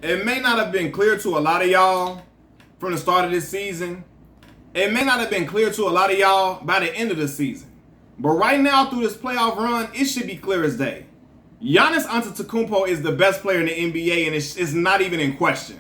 It may not have been clear to a lot of y'all from the start of this season. It may not have been clear to a lot of y'all by the end of the season. But right now, through this playoff run, it should be clear as day. Giannis Antetokounmpo is the best player in the NBA, and it's not even in question.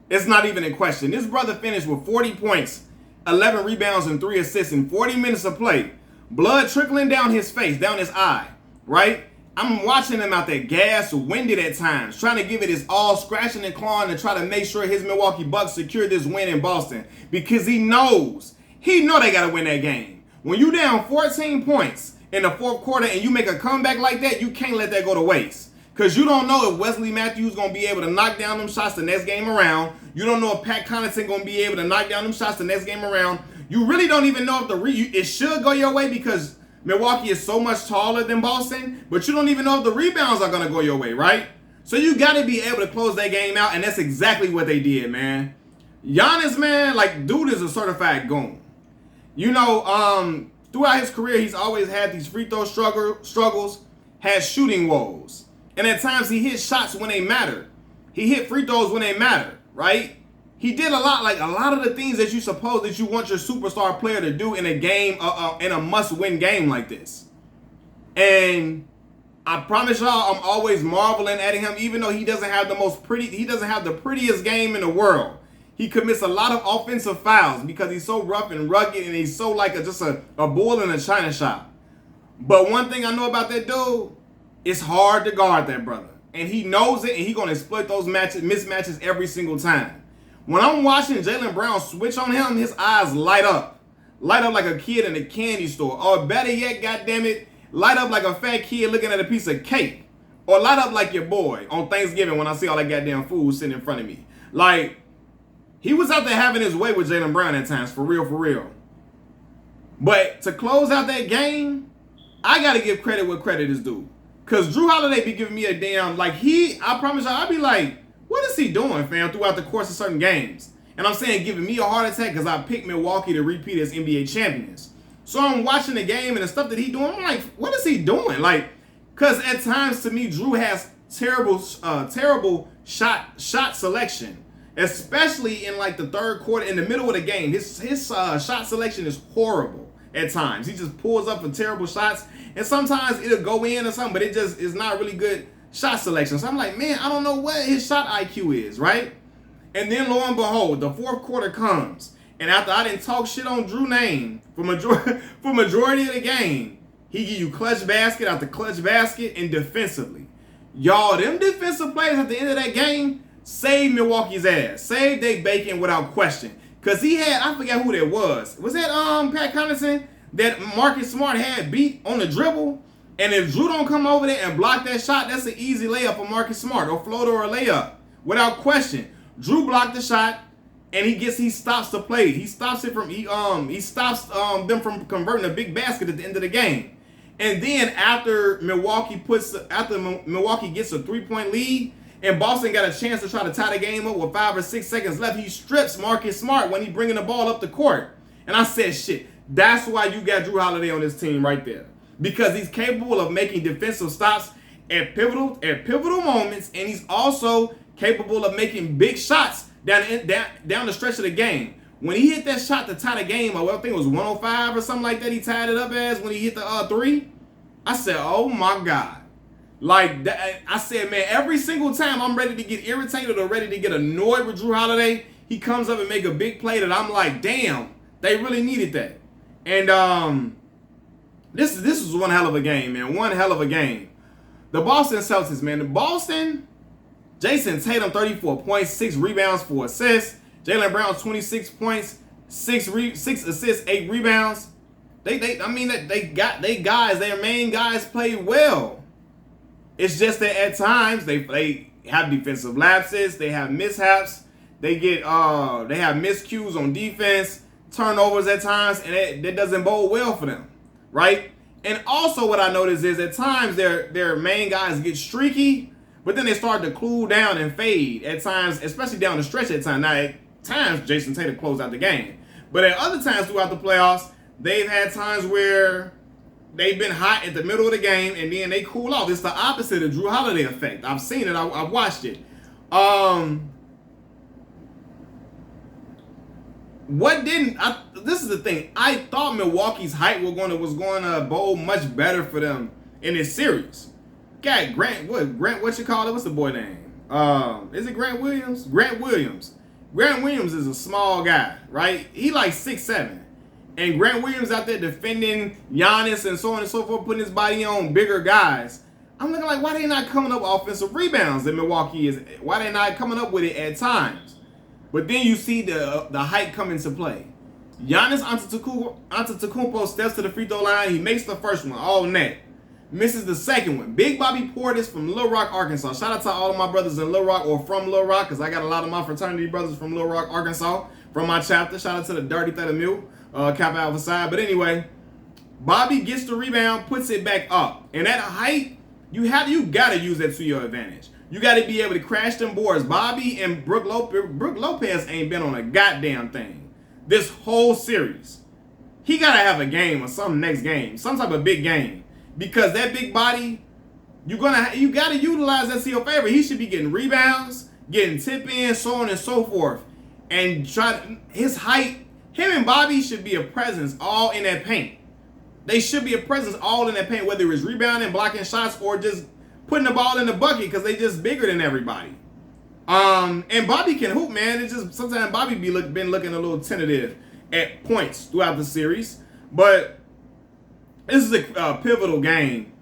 It's not even in question. This brother finished with 40 points, 11 rebounds, and 3 assists in 40 minutes of play. Blood trickling down his face, down his eye, right? I'm watching him out there gassed, winded at times, trying to give it his all, scratching and clawing to try to make sure his Milwaukee Bucks secure this win in Boston. Because he know they got to win that game. When you down 14 points in the fourth quarter and you make a comeback like that, you can't let that go to waste. Because you don't know if Wesley Matthews going to be able to knock down them shots the next game around. You don't know if Pat Connaughton going to be able to knock down them shots the next game around. You really don't even know if it should go your way because Milwaukee is so much taller than Boston, but you don't even know if the rebounds are going to go your way, right? So you got to be able to close that game out, and that's exactly what they did, man. Giannis, man, like, dude is a certified goon. You know, throughout his career, he's always had these free throw struggles, had shooting woes. And at times, he hit shots when they matter. He hit free throws when they matter, right? He did a lot of the things that you suppose that you want your superstar player to do in a game, in a must-win game like this. And I promise y'all, I'm always marveling at him, even though he doesn't have the prettiest game in the world. He commits a lot of offensive fouls because he's so rough and rugged, and he's so like just a bull in a china shop. But one thing I know about that dude, it's hard to guard that brother, and he knows it, and he's gonna exploit those mismatches every single time. When I'm watching Jaylen Brown switch on him, his eyes light up like a kid in a candy store. Or better yet, goddammit, light up like a fat kid looking at a piece of cake. Or light up like your boy on Thanksgiving when I see all that goddamn food sitting in front of me. Like, he was out there having his way with Jaylen Brown at times, for real. But to close out that game, I got to give credit where credit is due. Because Jrue Holiday be giving me a damn, I promise y'all, I'll be like, what is he doing, fam, throughout the course of certain games? And I'm saying giving me a heart attack because I picked Milwaukee to repeat as NBA champions. So I'm watching the game and the stuff that he doing. I'm like, what is he doing? Like, because at times to me, Jrue has terrible shot selection, especially in like the third quarter, in the middle of the game. His shot selection is horrible at times. He just pulls up for terrible shots, and sometimes it'll go in or something, but it just is not really good shot selection. So I'm like, man, I don't know what his shot IQ is, right? And then lo and behold, the fourth quarter comes, and after I didn't talk shit on Jrue name for majority of the game, he give you clutch basket after clutch basket, and defensively. Y'all, them defensive plays at the end of that game saved Milwaukee's ass. Saved they bacon without question. Because he had, I forget who that was. Was that Pat Connaughton that Marcus Smart had beat on the dribble? And if Jrue don't come over there and block that shot, that's an easy layup for Marcus Smart, or floater or a layup, without question. Jrue blocked the shot, and he stops the play. He stops them from converting a big basket at the end of the game. And then after Milwaukee gets a 3-point lead, and Boston got a chance to try to tie the game up with 5 or 6 seconds left, he strips Marcus Smart when he bringing the ball up the court. And I said, shit, that's why you got Jrue Holiday on this team right there. Because he's capable of making defensive stops at pivotal moments, and he's also capable of making big shots down the stretch of the game. When he hit that shot to tie the game, I think it was 105 or something like that, he tied it up as when he hit the 3. I said, oh my God. Like, that, I said, man, every single time I'm ready to get irritated or ready to get annoyed with Jrue Holiday, he comes up and make a big play that I'm like, damn, they really needed that. And this was one hell of a game, man. One hell of a game. The Boston Celtics, man. The Boston, Jason Tatum, 34 points, 6 rebounds, 4 assists. Jaylen Brown, 26 points, 6 assists, 8 rebounds. Their main guys played well. It's just that at times they have defensive lapses, they have mishaps, they have miscues on defense, turnovers at times, and that doesn't bode well for them, right? And also what I noticed is at times their main guys get streaky, but then they start to cool down and fade at times, especially down the stretch at times. Now at times Jason Tatum closed out the game, but at other times throughout the playoffs, they've had times where they've been hot at the middle of the game, and then they cool off. It's the opposite of Jrue Holiday effect. I've seen it. I've watched it. This is the thing. I thought Milwaukee's height was going to bowl much better for them in this series. Got Grant what you call it? What's the boy name? Is it Grant Williams? Grant Williams. Grant Williams is a small guy, right? He like 6'7". And Grant Williams out there defending Giannis and so on and so forth, putting his body on bigger guys. I'm looking like, why they not coming up with offensive rebounds in Milwaukee? Why they not coming up with it at times? But then you see the height come into play. Giannis Antetokounmpo steps to the free throw line. He makes the first one, all net. Misses the second one. Big Bobby Portis from Little Rock, Arkansas. Shout out to all of my brothers in Little Rock or from Little Rock, because I got a lot of my fraternity brothers from Little Rock, Arkansas, from my chapter. Shout out to the Dirty Theta Mule, Kappa Alpha side. But anyway, Bobby gets the rebound, puts it back up. And at a height, you got to use that to your advantage. You got to be able to crash them boards. Bobby and Brook Lopez ain't been on a goddamn thing this whole series. He got to have a game or some next game, some type of big game. Because that big body, you got to utilize that to your favor. He should be getting rebounds, getting tip-ins, so on and so forth. And his height, him and Bobby should be a presence all in that paint. They should be a presence all in that paint, whether it's rebounding, blocking shots, or just putting the ball in the bucket because they just bigger than everybody. And Bobby can hoop, man. It's just sometimes Bobby been looking a little tentative at points throughout the series. But this is a pivotal game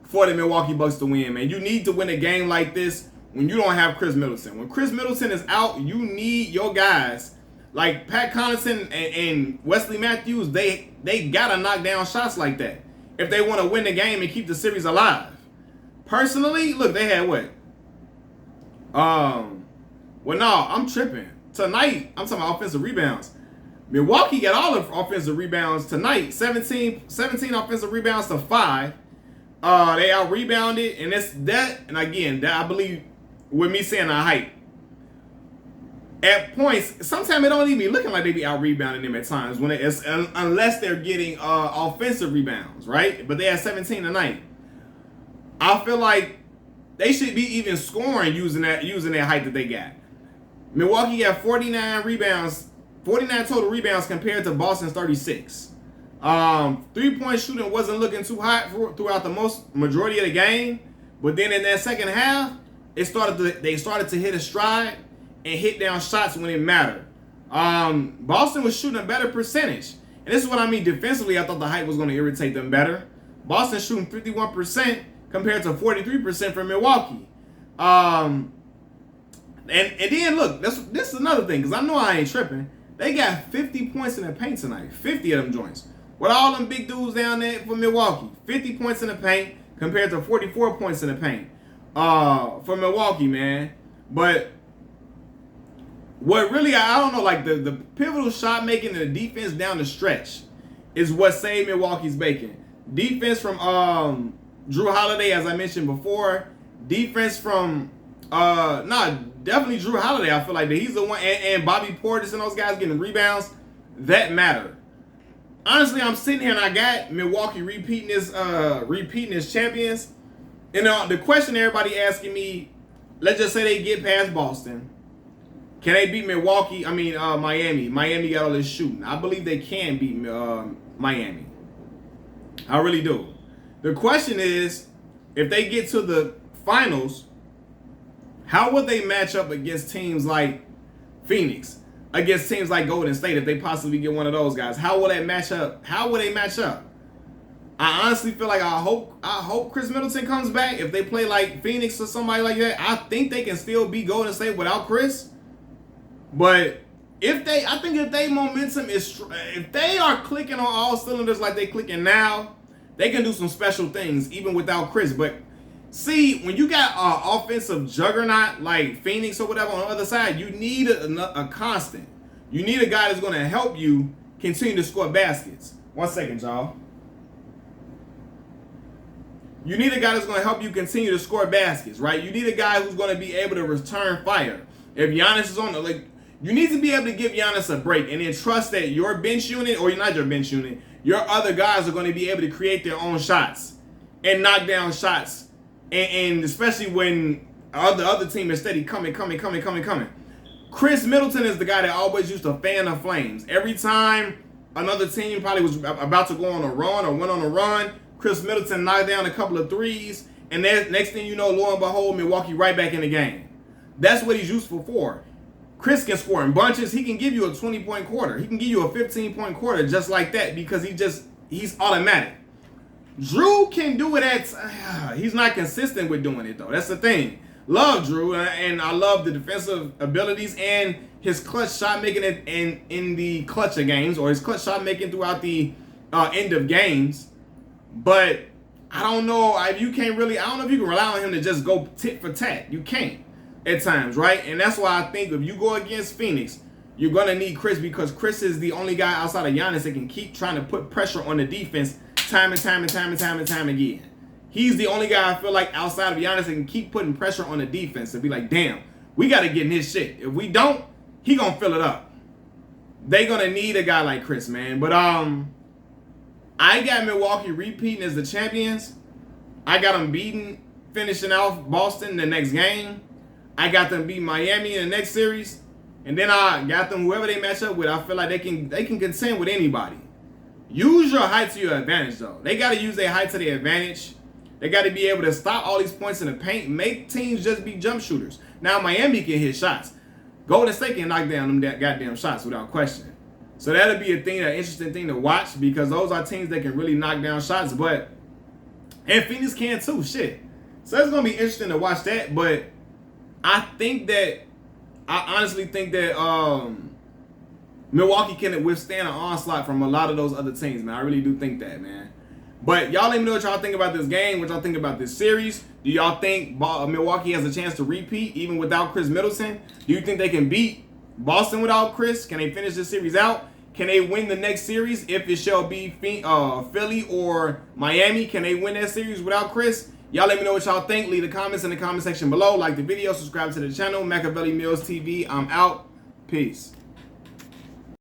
for the Milwaukee Bucks to win, man. You need to win a game like this when you don't have Chris Middleton. When Chris Middleton is out, you need your guys like Pat Connaughton and Wesley Matthews. They gotta knock down shots like that if they want to win the game and keep the series alive. Personally, look, they had what? I'm tripping. Tonight, I'm talking about offensive rebounds. Milwaukee got all the offensive rebounds tonight. 17 offensive rebounds to 5. They out-rebounded, and it's that. And again, that I believe with me saying a height. At points, sometimes it don't even be looking like they be out-rebounding them at times unless they're getting offensive rebounds, right? But they had 17 tonight. I feel like they should be even scoring using that height that they got. Milwaukee got 49 total rebounds compared to Boston's 36. 3-point shooting wasn't looking too hot throughout the majority of the game, but then in that second half, they started to hit a stride and hit down shots when it mattered. Boston was shooting a better percentage, and this is what I mean defensively. I thought the height was going to irritate them better. Boston shooting 51% compared to 43% for Milwaukee. And then look, this is another thing, because I know I ain't tripping. They got 50 points in the paint tonight. 50 of them joints. With all them big dudes down there for Milwaukee. 50 points in the paint compared to 44 points in the paint for Milwaukee, man. But what really, I don't know, like the pivotal shot making and the defense down the stretch is what saved Milwaukee's bacon. Defense from Drew Holiday, as I mentioned before. Defense from definitely Drew Holiday. I feel like that he's the one, and Bobby Portis and those guys getting rebounds that matter. Honestly, I'm sitting here and I got Milwaukee repeating as champions. And the question everybody asking me, let's just say they get past Boston, can they beat Milwaukee? Miami. Miami got all this shooting. I believe they can beat Miami. I really do. The question is, if they get to the finals, how would they match up against teams like Phoenix, against teams like Golden State, if they possibly get one of those guys? How will that match up? How will they match up? I honestly feel like I hope Chris Middleton comes back. If they play like Phoenix or somebody like that, I think they can still beat Golden State without Chris. But if they momentum is, if they are clicking on all cylinders like they clicking now, they can do some special things even without Chris. But see, when you got an offensive juggernaut like Phoenix or whatever on the other side, you need a constant. You need a guy that's going to help you continue to score baskets. 1 second, y'all. You need a guy that's going to help you continue to score baskets, right? You need a guy who's going to be able to return fire. If Giannis is on you need to be able to give Giannis a break and then trust that your bench unit, or not your bench unit, your other guys are going to be able to create their own shots and knock down shots. And especially when other team is steady coming. Chris Middleton is the guy that always used to fan the flames. Every time another team probably was about to go on a run or went on a run, Chris Middleton knocked down a couple of threes, and then next thing you know, lo and behold, Milwaukee right back in the game. That's what he's useful for. Chris can score in bunches. He can give you a 20-point quarter. He can give you a 15-point quarter just like that because he's automatic. Drew can do it he's not consistent with doing it though. That's the thing. Love Drew, and I love the defensive abilities and his clutch shot making in the clutch of games, or his clutch shot making throughout the end of games. But I don't know if you can rely on him to just go tit for tat. You can't at times, right? And that's why I think if you go against Phoenix, you're gonna need Chris, because Chris is the only guy outside of Giannis that can keep trying to put pressure on the defense time and time again. He's the only guy I feel like outside of Giannis that can keep putting pressure on the defense and be like, damn, we got to get in his shit. If we don't, he going to fill it up. They going to need a guy like Chris, man. But I got Milwaukee repeating as the champions. I got them finishing off Boston the next game. I got them beat Miami in the next series. And then I got them, whoever they match up with, I feel like they can contend with anybody. Use your height to your advantage, though. They got to use their height to their advantage. They got to be able to stop all these points in the paint, make teams just be jump shooters. Now, Miami can hit shots. Golden State can knock down them goddamn shots without question. So that'll be an interesting thing to watch, because those are teams that can really knock down shots. And Phoenix can too, shit. So it's going to be interesting to watch that. But I honestly think that Milwaukee can withstand an onslaught from a lot of those other teams, man. I really do think that, man. But y'all let me know what y'all think about this game, what y'all think about this series. Do y'all think Milwaukee has a chance to repeat even without Chris Middleton? Do you think they can beat Boston without Chris? Can they finish this series out? Can they win the next series if it shall be Philly or Miami? Can they win that series without Chris? Y'all let me know what y'all think. Leave the comments in the comment section below. Like the video, subscribe to the channel. Machiavelli Mills TV. I'm out. Peace.